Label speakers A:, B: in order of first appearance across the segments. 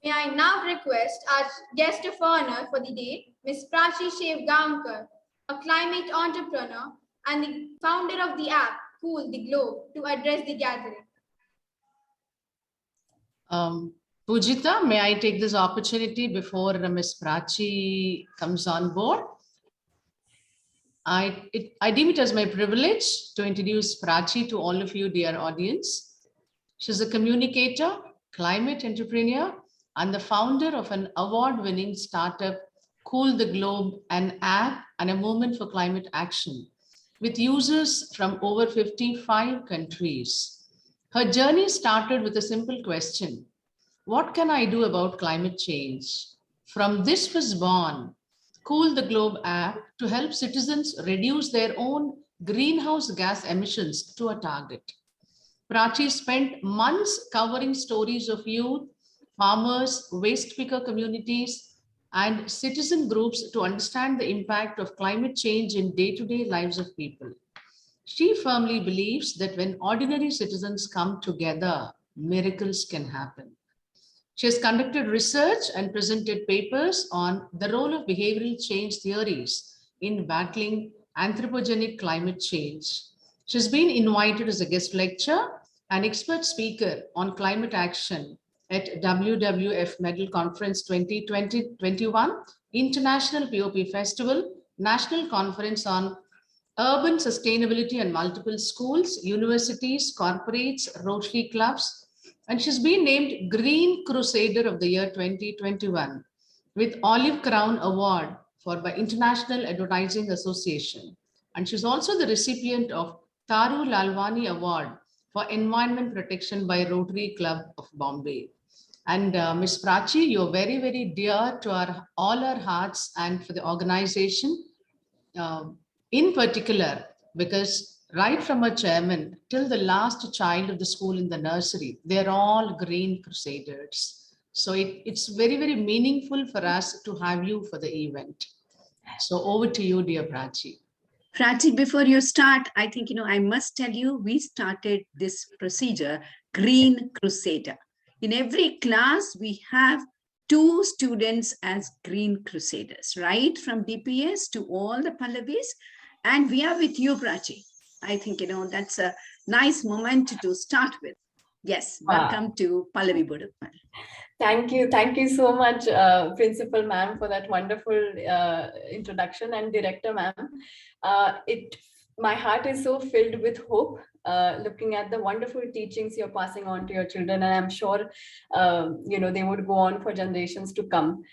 A: May I now request our guest of honor for the day, Ms. Prachi Shevgaonkar, a climate entrepreneur and the founder of the app Cool the Globe, to address the gathering.
B: Pujita, may I take this opportunity before Ms. Prachi comes on board? I deem it as my privilege to introduce Prachi to all of you, dear audience. She's a communicator, climate entrepreneur, and the founder of an award-winning startup, Cool the Globe, an app and a movement for climate action, with users from over 55 countries. Her journey started with a simple question: what can I do about climate change? From this was born Cool the Globe app to help citizens reduce their own greenhouse gas emissions to a target. Prachi spent months covering stories of youth, farmers, waste picker communities, and citizen groups to understand the impact of climate change in day-to-day lives of people. She firmly believes that when ordinary citizens come together, miracles can happen. She has conducted research and presented papers on the role of behavioral change theories in battling anthropogenic climate change. She's been invited as a guest lecturer and expert speaker on climate action at WWF Medal Conference 2020-21, International POP Festival, National Conference on Urban Sustainability and multiple schools, universities, corporates, Rotary clubs, and she's been named Green Crusader of the year 2021 with Olive Crown Award by International Advertising Association. And she's also the recipient of Taru Lalwani Award for Environment Protection by Rotary Club of Bombay. And Ms. Prachi, you're very, very dear to all our hearts and for the organization in particular, because right from a chairman till the last child of the school in the nursery, they're all Green Crusaders. So it's very, very meaningful for us to have you for the event. So over to you, dear Prachi.
C: Prachi, before you start, I think, I must tell you, we started this procedure, Green Crusader. In every class, we have 2 students as Green Crusaders, right? From DPS to all the Pallavis. And we are with you, Prachi. I think, that's a nice moment to start with. Yes, welcome to Pallavi Bodapal.
D: Thank you. Thank you so much, Principal Ma'am, for that wonderful introduction, and Director Ma'am. My heart is so filled with hope looking at the wonderful teachings you're passing on to your children, and I'm sure, they would go on for generations to come.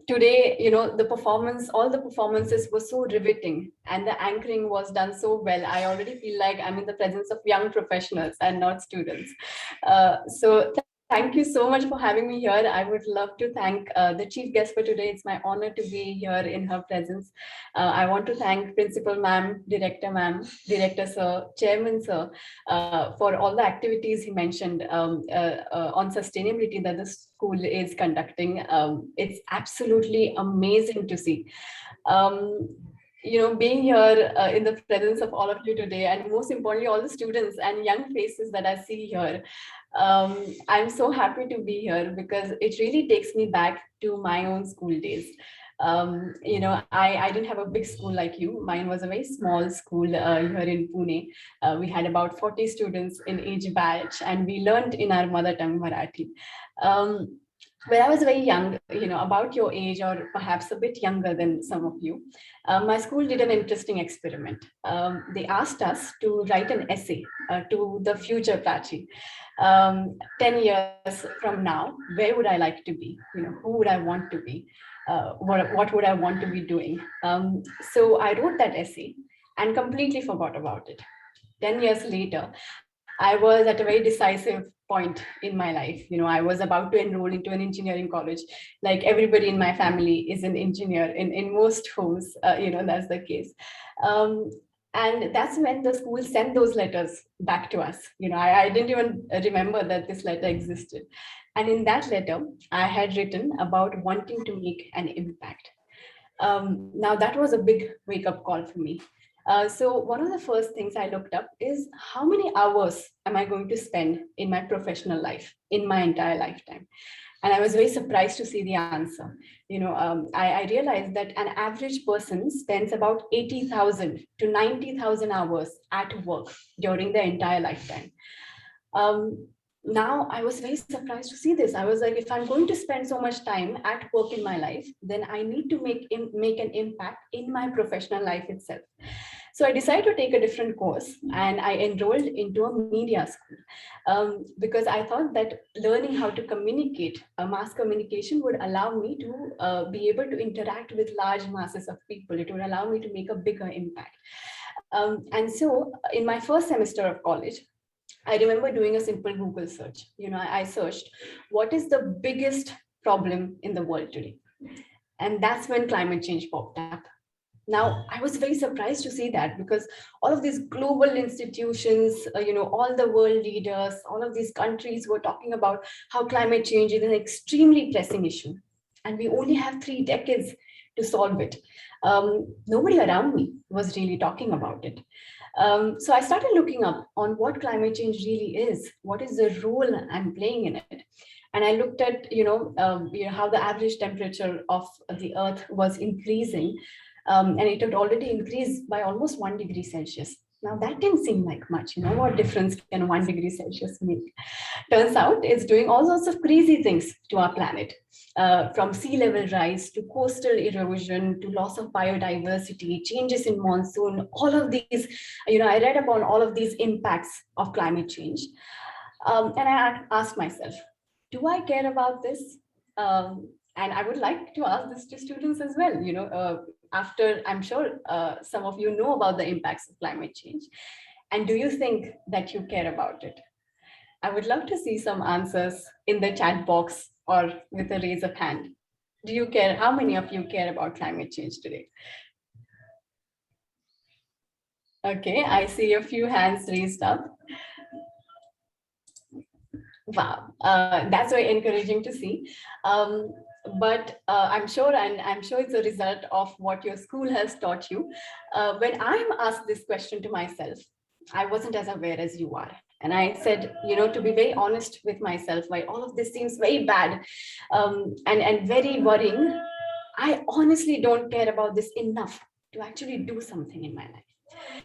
D: Today, all the performances were so riveting, and the anchoring was done so well. I already feel like I'm in the presence of young professionals and not students. So thank you so much for having me here. I would love to thank the chief guest for today. It's my honor to be here in her presence. I want to thank Principal Ma'am, Director Sir, Chairman Sir, for all the activities he mentioned on sustainability that the school is conducting. It's absolutely amazing to see. Being here in the presence of all of you today, and most importantly, all the students and young faces that I see here, I'm so happy to be here because it really takes me back to my own school days. I didn't have a big school like you. Mine was a very small school here in Pune. We had about 40 students in each batch, and we learned in our mother tongue, Marathi. When I was very young, about your age or perhaps a bit younger than some of you, my school did an interesting experiment. They asked us to write an essay to the future Prachi. 10 years from now, where would I like to be? Who would I want to be? What would I want to be doing? So I wrote that essay and completely forgot about it. 10 years later, I was at a very decisive point in my life. I was about to enroll into an engineering college. Like everybody in my family is an engineer in most homes, that's the case. And that's when the school sent those letters back to us. I didn't even remember that this letter existed. And in that letter, I had written about wanting to make an impact. Now that was a big wake-up call for me. So one of the first things I looked up is how many hours am I going to spend in my professional life, in my entire lifetime? And I was very surprised to see the answer. I realized that an average person spends about 80,000 to 90,000 hours at work during their entire lifetime. Now I was very surprised to see this. I was like, if I'm going to spend so much time at work in my life, then I need to make an impact in my professional life itself. So I decided to take a different course and I enrolled into a media school because I thought that learning how to communicate, mass communication would allow me to be able to interact with large masses of people. It would allow me to make a bigger impact. And so in my first semester of college, I remember doing a simple Google search. I searched, what is the biggest problem in the world today? And that's when climate change popped up. Now, I was very surprised to see that because all of these global institutions, all the world leaders, all of these countries were talking about how climate change is an extremely pressing issue. And we only have 3 decades to solve it. Nobody around me was really talking about it. So I started looking up on what climate change really is. What is the role I'm playing in it? And I looked at, how the average temperature of the Earth was increasing. And it had already increased by almost 1 degree Celsius. Now that didn't seem like much. What difference can 1 degree Celsius make? Turns out it's doing all sorts of crazy things to our planet, from sea level rise to coastal erosion to loss of biodiversity, changes in monsoon, all of these, I read about all of these impacts of climate change. And I asked myself, do I care about this? And I would like to ask this to students as well, after I'm sure some of you know about the impacts of climate change. And do you think that you care about it? I would love to see some answers in the chat box or with a raise of hand. Do you care? How many of you care about climate change today? Okay, I see a few hands raised up. Wow, that's very encouraging to see. But I'm sure it's a result of what your school has taught you. When I'm asked this question to myself, I wasn't as aware as you are. And I said, to be very honest with myself, why all of this seems very bad and very worrying, I honestly don't care about this enough to actually do something in my life.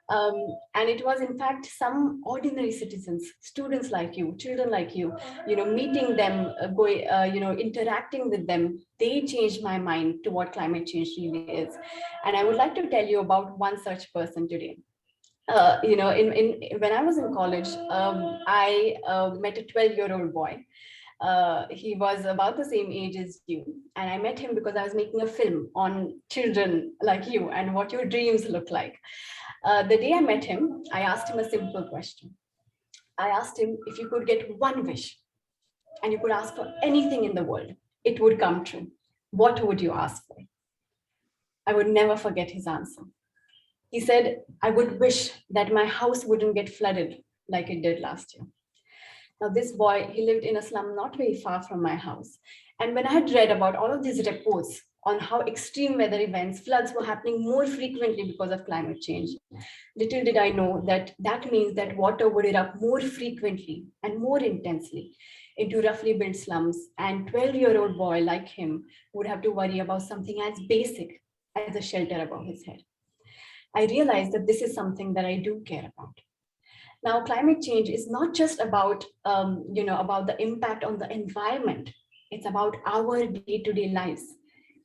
D: And it was in fact some ordinary citizens, students like you, children like you, meeting them, interacting with them, they changed my mind to what climate change really is. And I would like to tell you about one such person today. When I was in college, I met a 12-year-old boy. He was about the same age as you. And I met him because I was making a film on children like you and what your dreams look like. The day I met him, I asked him a simple question. I asked him, if you could get one wish and you could ask for anything in the world, it would come true. What would you ask for? I would never forget his answer. He said, I would wish that my house wouldn't get flooded like it did last year. Now, this boy, he lived in a slum not very far from my house. And when I had read about all of these reports on how extreme weather events, floods were happening more frequently because of climate change, little did I know that that means that water would erupt more frequently and more intensely into roughly built slums. And 12-year-old boy like him would have to worry about something as basic as a shelter above his head. I realized that this is something that I do care about. Now, climate change is not just about, about the impact on the environment. It's about our day-to-day lives.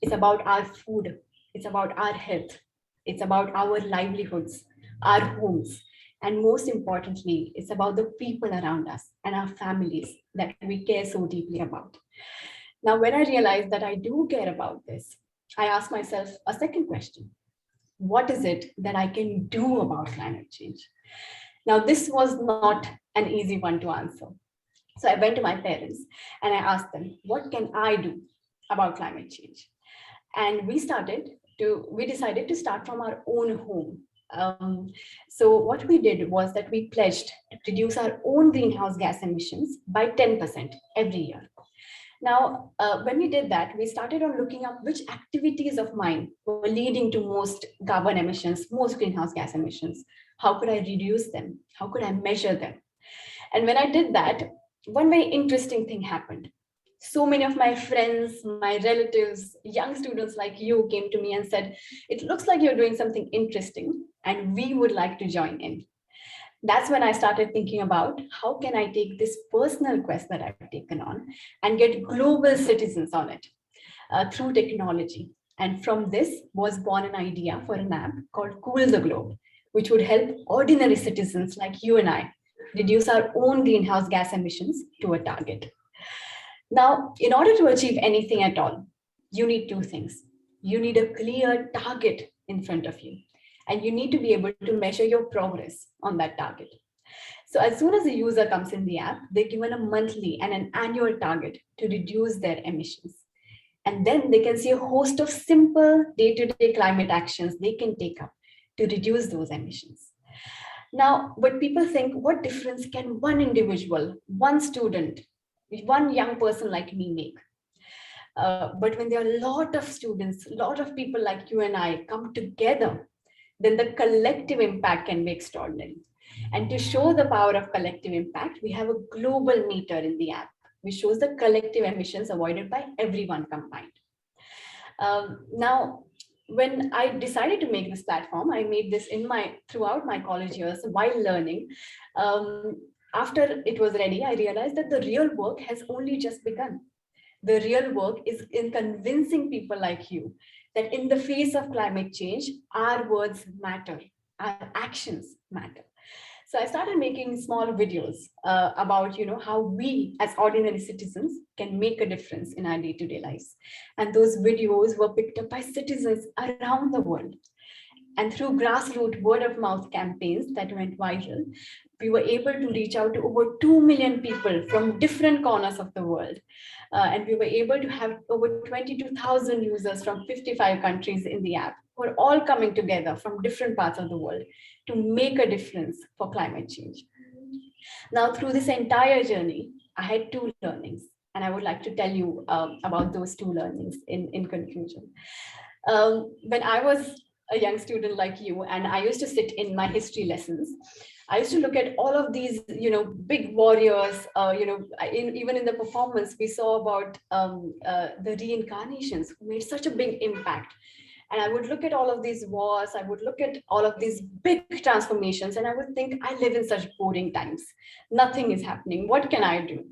D: It's about our food. It's about our health. It's about our livelihoods, our homes. And most importantly, it's about the people around us and our families that we care so deeply about. Now, when I realized that I do care about this, I asked myself a second question. What is it that I can do about climate change? Now, this was not an easy one to answer. So I went to my parents and I asked them, what can I do about climate change? And we decided to start from our own home. So what we did was that we pledged to reduce our own greenhouse gas emissions by 10% every year. Now, when we did that, we started on looking up which activities of mine were leading to most carbon emissions, most greenhouse gas emissions. How could I reduce them? How could I measure them? And when I did that, one very interesting thing happened. So many of my friends, my relatives, young students like you came to me and said, it looks like you're doing something interesting and we would like to join in. That's when I started thinking about how can I take this personal quest that I've taken on and get global citizens on it through technology. And from this was born an idea for an app called Cool the Globe, which would help ordinary citizens like you and I reduce our own greenhouse gas emissions to a target. Now, in order to achieve anything at all, you need two things. You need a clear target in front of you, and you need to be able to measure your progress on that target. So as soon as a user comes in the app, they're given a monthly and an annual target to reduce their emissions. And then they can see a host of simple day-to-day climate actions they can take up to reduce those emissions. Now, what people think, what difference can one individual, one student, one young person like me make? But when there are a lot of students, a lot of people like you and I come together, then the collective impact can be extraordinary. And to show the power of collective impact, we have a global meter in the app, which shows the collective emissions avoided by everyone combined. Now, when I decided to make this platform, I made this throughout my college years while learning. After it was ready, I realized that the real work has only just begun. The real work is in convincing people like you that in the face of climate change, our words matter, our actions matter. So I started making small videos about how we as ordinary citizens can make a difference in our day-to-day lives. And those videos were picked up by citizens around the world. And through grassroots word of mouth campaigns that went viral, we were able to reach out to over 2 million people from different corners of the world. And we were able to have over 22,000 users from 55 countries in the app, who are all coming together from different parts of the world to make a difference for climate change. Now, through this entire journey, I had two learnings, and I would like to tell you about those two learnings in conclusion. When I was a young student like you, and I used to sit in my history lessons, I used to look at all of these, big warriors, even in the performance, we saw about the reincarnations who made such a big impact. And I would look at all of these wars, I would look at all of these big transformations, and I would think, I live in such boring times. Nothing is happening. What can I do?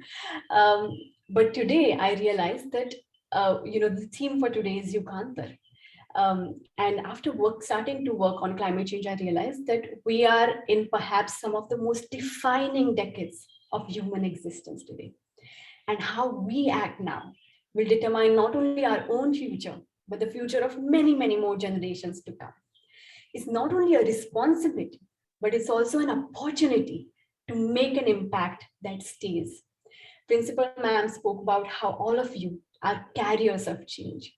D: But today I realized that, the theme for today is Yugantar. And after starting to work on climate change, I realized that we are in perhaps some of the most defining decades of human existence today. And how we act now will determine not only our own future, but the future of many, many more generations to come. It's not only a responsibility, but it's also an opportunity to make an impact that stays. Principal Ma'am spoke about how all of you are carriers of change.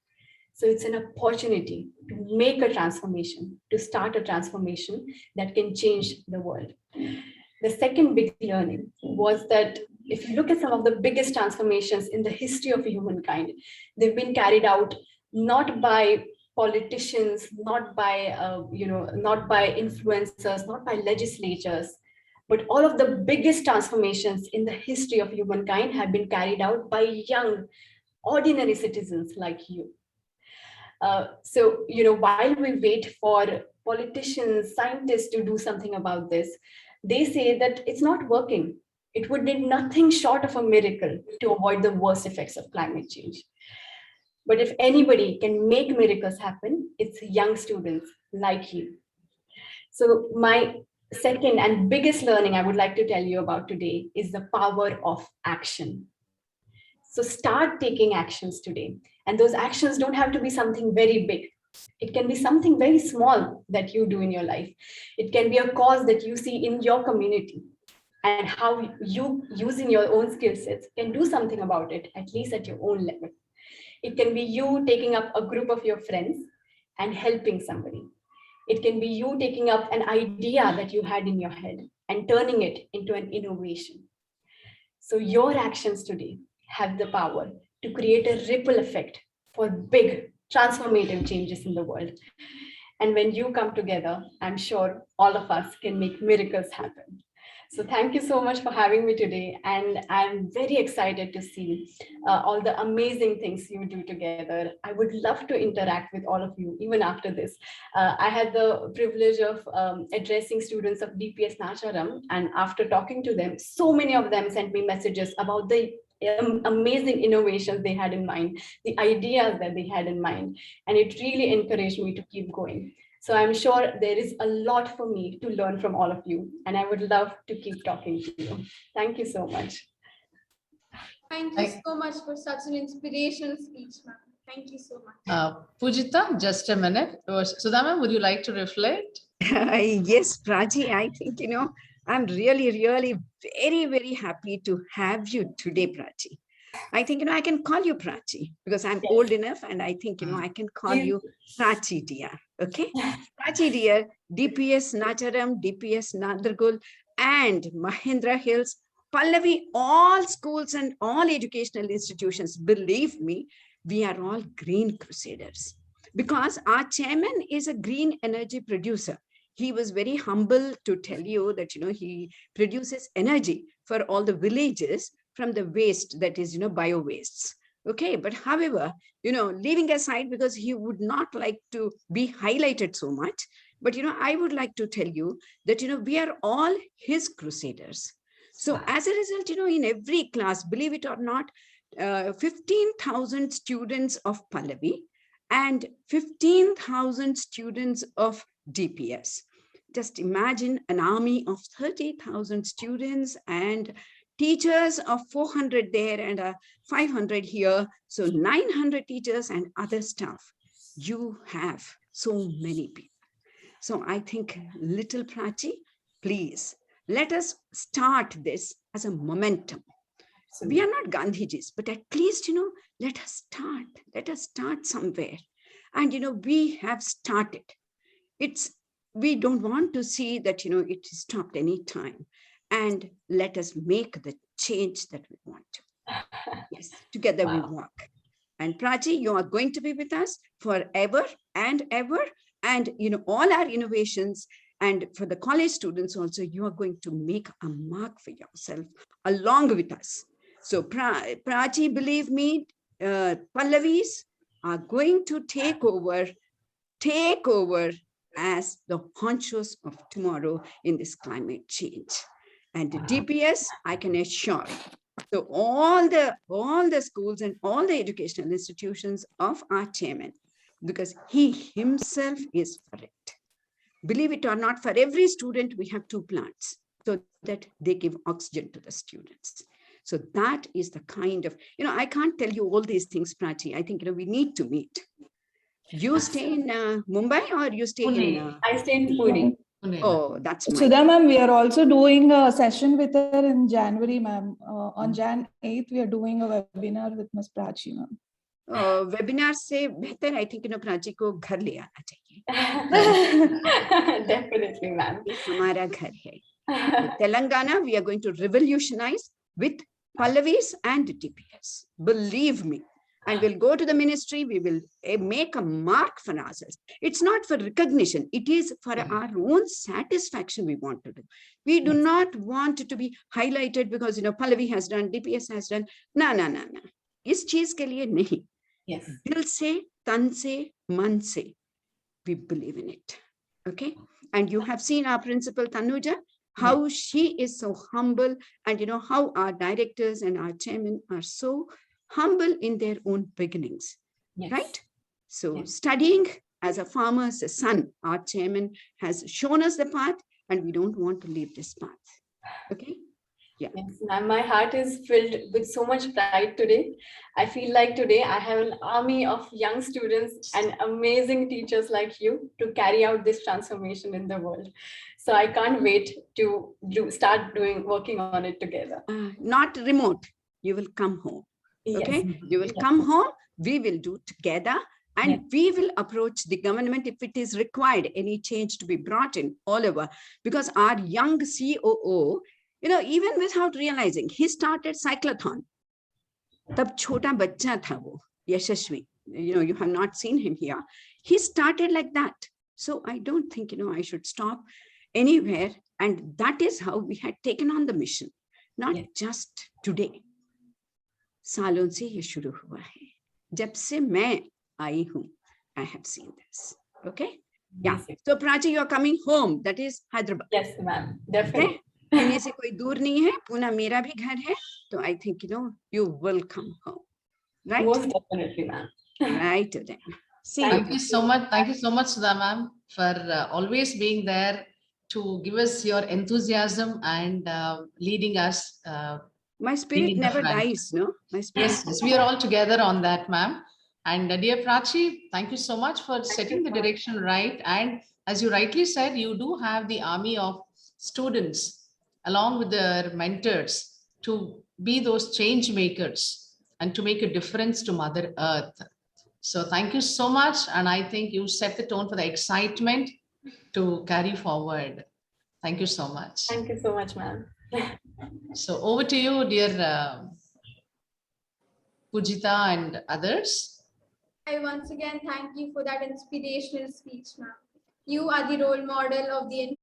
D: So it's an opportunity to make a transformation, to start a transformation that can change the world. The second big learning was that if you look at some of the biggest transformations in the history of humankind, they've been carried out not by politicians, not by influencers, not by legislatures, but all of the biggest transformations in the history of humankind have been carried out by young, ordinary citizens like you. So, while we wait for politicians, scientists to do something about this, they say that it's not working. It would need nothing short of a miracle to avoid the worst effects of climate change. But if anybody can make miracles happen, it's young students like you. So my second and biggest learning I would like to tell you about today is the power of action. So start taking actions today. And those actions don't have to be something very big. It can be something very small that you do in your life. It can be a cause that you see in your community, and how you, using your own skill sets, can do something about it, at least at your own level. It can be you taking up a group of your friends and helping somebody. It can be you taking up an idea that you had in your head and turning it into an innovation. So your actions today have the power to create a ripple effect for big transformative changes in the world. And when you come together, I'm sure all of us can make miracles happen. So thank you so much for having me today. And I'm very excited to see all the amazing things you do together. I would love to interact with all of you, even after this. I had the privilege of addressing students of DPS Nacharam. And after talking to them, so many of them sent me messages about the amazing innovations they had in mind, the ideas that they had in mind. And it really encouraged me to keep going. So I'm sure there is a lot for me to learn from all of you, and I would love to keep talking to you. Thank you so much.
A: Thank you so much for such an inspirational speech, ma'am. Thank you so much.
B: Pujita, just a minute. Sudha ma'am, would you like to reflect?
C: Yes, Prachi, I think, I'm really, really very, very happy to have you today, Prachi. I think, I can call you Prachi because I'm old enough, and I think, I can call you Prachi, dear. Okay? Prachi, dear, DPS Nacharam, DPS Nadargul, and Mahendra Hills, Pallavi, all schools and all educational institutions, believe me, we are all green crusaders because our chairman is a green energy producer. He was very humble to tell you that, he produces energy for all the villages from the waste that is, bio wastes. Okay, but however, leaving aside because he would not like to be highlighted so much, but, I would like to tell you that, we are all his crusaders. So as a result, in every class, believe it or not, 15,000 students of Pallavi and 15,000 students of DPS. Just imagine an army of 30,000 students and teachers of 400 there and 500 here. So 900 teachers and other staff. You have so many people. So I think, little Prachi, please, let us start this as a momentum. We are not Gandhijis, but at least, let us start. Let us start somewhere. And, we have started. We don't want to see that, it stopped any time. And let us make the change that we want to. Yes, together we walk. And Prachi, you are going to be with us forever and ever. And, all our innovations, and for the college students also, you are going to make a mark for yourself along with us. So Prachi, believe me, Pallavis are going to take over as the honchos of tomorrow in this climate change. And the DPS, I can assure. So all the schools and all the educational institutions of our chairman, because he himself is for it. Believe it or not, for every student, we have 2 plants so that they give oxygen to the students. So that is the kind of, I can't tell you all these things, Prachi. I think, we need to meet. You stay in Mumbai or you stay in?
D: I stay in Pune.
C: Oh, that's nice.
E: Sudha ma'am, we are also doing a session with her in January, ma'am. On Jan 8th, we are doing a webinar with Ms. Prachi, ma'am.
C: Webinar se behtar, I think, Prachi ko ghar le aana chahiye.
D: Definitely, ma'am.
C: Hamara ghar hai. Telangana, we are going to revolutionize with Pallavis and DPS. Believe me. And we'll go to the ministry, we will make a mark for ourselves. It's not for recognition. It is for our own satisfaction we want to do. We do not want it to be highlighted because, Pallavi has done, DPS has done. No. Is cheez ke liye nahi.
D: Yes.
C: Dil se, tan se, man se. We believe in it. Okay. And you have seen our principal Tanuja, how she is so humble, and how our directors and our chairman are so humble in their own beginnings, right? So studying as a farmer's son, our chairman has shown us the path, and we don't want to leave this path. Okay. Yeah.
D: Yes, ma'am, my heart is filled with so much pride today. I feel like today I have an army of young students and amazing teachers like you to carry out this transformation in the world. So I can't wait to start working on it together.
C: Not remote. You will come home. Okay, yes. You will come home, we will do together, and we will approach the government if it is required, any change to be brought in all over, because our young COO, even without realizing, he started cyclothon. तब छोटा बच्चा था वो, यशस्वी. You have not seen him here. He started like that. So I don't think, I should stop anywhere. And that is how we had taken on the mission. Not
D: Yes.
C: just today. सालों से ये शुरू हुआ है. जब से मैं आई हूँ, I have seen this. Okay? Yeah.
D: Yes,
C: So Prachi, you are coming home. That is Hyderabad.
D: yes, ma'am. Definitely.
C: Pune से कोई दूर नहीं है. पुणे मेरा भी घर है. तो I think, you will come home. Right?
D: Most definitely, ma'am.
C: Right then. See you.
B: Thank you so much. Thank you so much, Sudha ma'am, for always being there to give us your enthusiasm and leading us.
C: My spirit
B: in the
C: never
B: front.
C: dies, no? My spirit.
B: Yes, we are all together on that, ma'am. And dear Prachi, thank you so much for setting the
D: ma'am.
B: direction right. And as you rightly said, you do have the army of students along with their mentors to be those change makers and to make a difference to Mother Earth. So thank you so much. And I think you set the tone for the excitement to carry forward. Thank you so much.
D: Thank you so much, ma'am.
B: So over to you, dear Pujita and others.
A: I once again thank you for that inspirational speech, ma'am. You are the role model of the